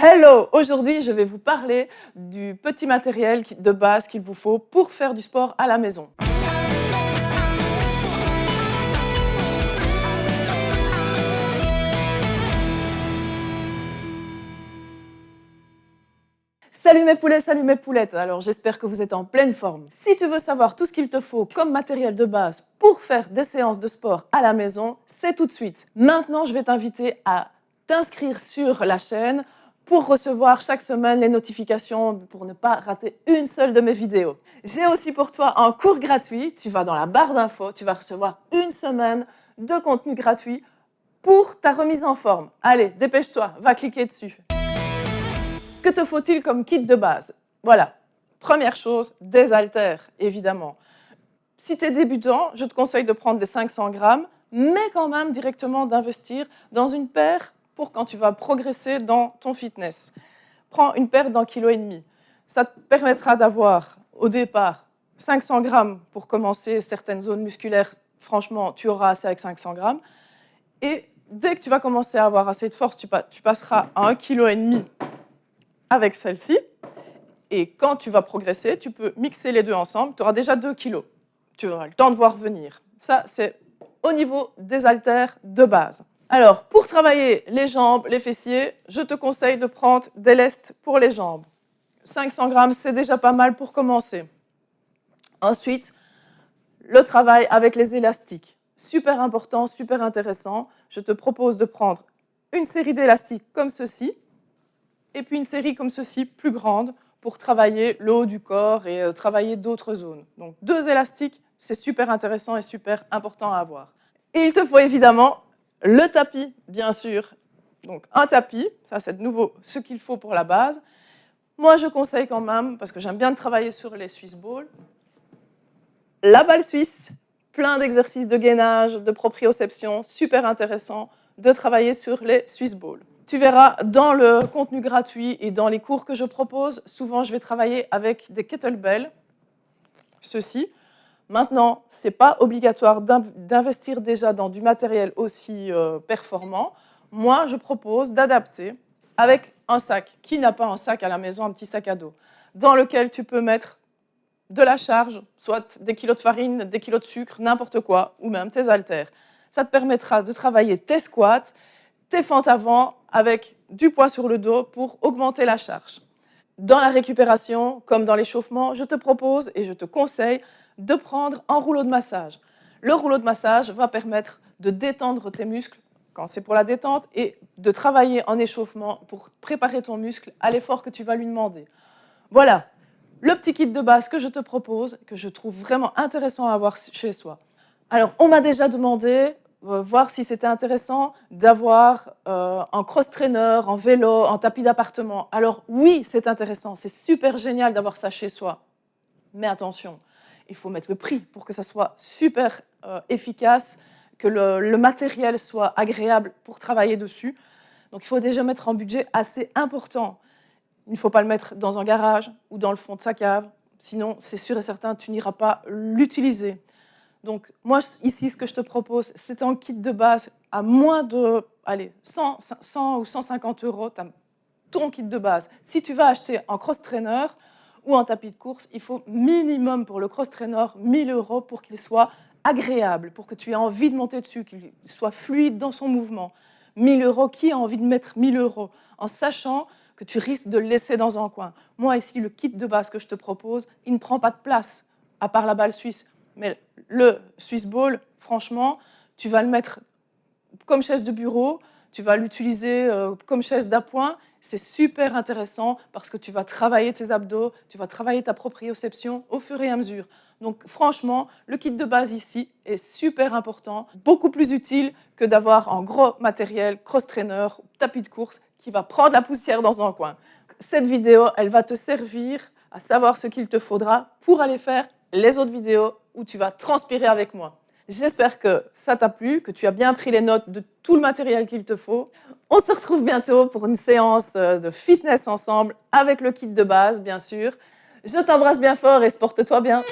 Hello! Aujourd'hui, je vais vous parler du petit matériel de base qu'il vous faut pour faire du sport à la maison. Salut mes poulets, salut mes poulettes! Alors j'espère que vous êtes en pleine forme. Si tu veux savoir tout ce qu'il te faut comme matériel de base pour faire des séances de sport à la maison, c'est tout de suite. Maintenant, je vais t'inviter à t'inscrire sur la chaîne pour recevoir chaque semaine les notifications pour ne pas rater une seule de mes vidéos. J'ai aussi pour toi un cours gratuit. Tu vas dans la barre d'infos, tu vas recevoir une semaine de contenu gratuit pour ta remise en forme. Allez, dépêche-toi, va cliquer dessus. Que te faut-il comme kit de base? Voilà, première chose, des haltères, évidemment. Si tu es débutant, je te conseille de prendre des 500 grammes, mais quand même directement d'investir dans une paire pour quand tu vas progresser dans ton fitness. Prends une paire d'1,5 kg. Ça te permettra d'avoir, au départ, 500 grammes pour commencer certaines zones musculaires. Franchement, tu auras assez avec 500 grammes. Et dès que tu vas commencer à avoir assez de force, tu passeras à 1,5 kg avec celle-ci. Et quand tu vas progresser, tu peux mixer les deux ensemble. Tu auras déjà 2 kg. Tu auras le temps de voir venir. Ça, c'est au niveau des haltères de base. Alors, pour travailler les jambes, les fessiers, je te conseille de prendre des lestes pour les jambes. 500 grammes, c'est déjà pas mal pour commencer. Ensuite, le travail avec les élastiques. Super important, super intéressant. Je te propose de prendre une série d'élastiques comme ceci, et puis une série comme ceci, plus grande, pour travailler le haut du corps et travailler d'autres zones. Donc 2 élastiques, c'est super intéressant et super important à avoir. Et il te faut évidemment le tapis, bien sûr. Donc un tapis, ça c'est de nouveau ce qu'il faut pour la base. Moi je conseille quand même, parce que j'aime bien travailler sur les Swiss balls, la balle suisse, plein d'exercices de gainage, de proprioception, super intéressant de travailler sur les Swiss balls. Tu verras dans le contenu gratuit et dans les cours que je propose, souvent je vais travailler avec des kettlebells, ceci. Maintenant, ce n'est pas obligatoire d'investir déjà dans du matériel aussi performant. Moi, je propose d'adapter avec un sac. Qui n'a pas un sac à la maison, un petit sac à dos, dans lequel tu peux mettre de la charge, soit des kilos de farine, des kilos de sucre, n'importe quoi, ou même tes haltères. Ça te permettra de travailler tes squats, tes fentes avant avec du poids sur le dos pour augmenter la charge. Dans la récupération, comme dans l'échauffement, je te propose et je te conseille de prendre un rouleau de massage. Le rouleau de massage va permettre de détendre tes muscles quand c'est pour la détente et de travailler en échauffement pour préparer ton muscle à l'effort que tu vas lui demander. Voilà, le petit kit de base que je te propose, que je trouve vraiment intéressant à avoir chez soi. Alors, on m'a déjà demandé voir si c'était intéressant d'avoir un cross-trainer, en vélo, en tapis d'appartement. Alors oui, c'est intéressant, c'est super génial d'avoir ça chez soi. Mais attention, il faut mettre le prix pour que ça soit super efficace, que le matériel soit agréable pour travailler dessus. Donc il faut déjà mettre un budget assez important. Il ne faut pas le mettre dans un garage ou dans le fond de sa cave, sinon c'est sûr et certain, tu n'iras pas l'utiliser. Donc, moi, ici, ce que je te propose, c'est un kit de base à moins de 100 ou 150 €, tu as ton kit de base. Si tu vas acheter un cross-trainer ou un tapis de course, il faut minimum pour le cross-trainer 1 000 € pour qu'il soit agréable, pour que tu aies envie de monter dessus, qu'il soit fluide dans son mouvement. 1 000 €, qui a envie de mettre 1 000 € en sachant que tu risques de le laisser dans un coin? Moi, ici, le kit de base que je te propose, il ne prend pas de place, à part la balle suisse. Mais le Swiss ball, franchement, tu vas le mettre comme chaise de bureau, tu vas l'utiliser comme chaise d'appoint. C'est super intéressant parce que tu vas travailler tes abdos, tu vas travailler ta proprioception au fur et à mesure. Donc franchement, le kit de base ici est super important, beaucoup plus utile que d'avoir un gros matériel, cross-trainer, tapis de course qui va prendre la poussière dans un coin. Cette vidéo, elle va te servir à savoir ce qu'il te faudra pour aller faire les autres vidéos où tu vas transpirer avec moi. J'espère que ça t'a plu, que tu as bien pris les notes de tout le matériel qu'il te faut. On se retrouve bientôt pour une séance de fitness ensemble avec le kit de base, bien sûr. Je t'embrasse bien fort et porte-toi bien.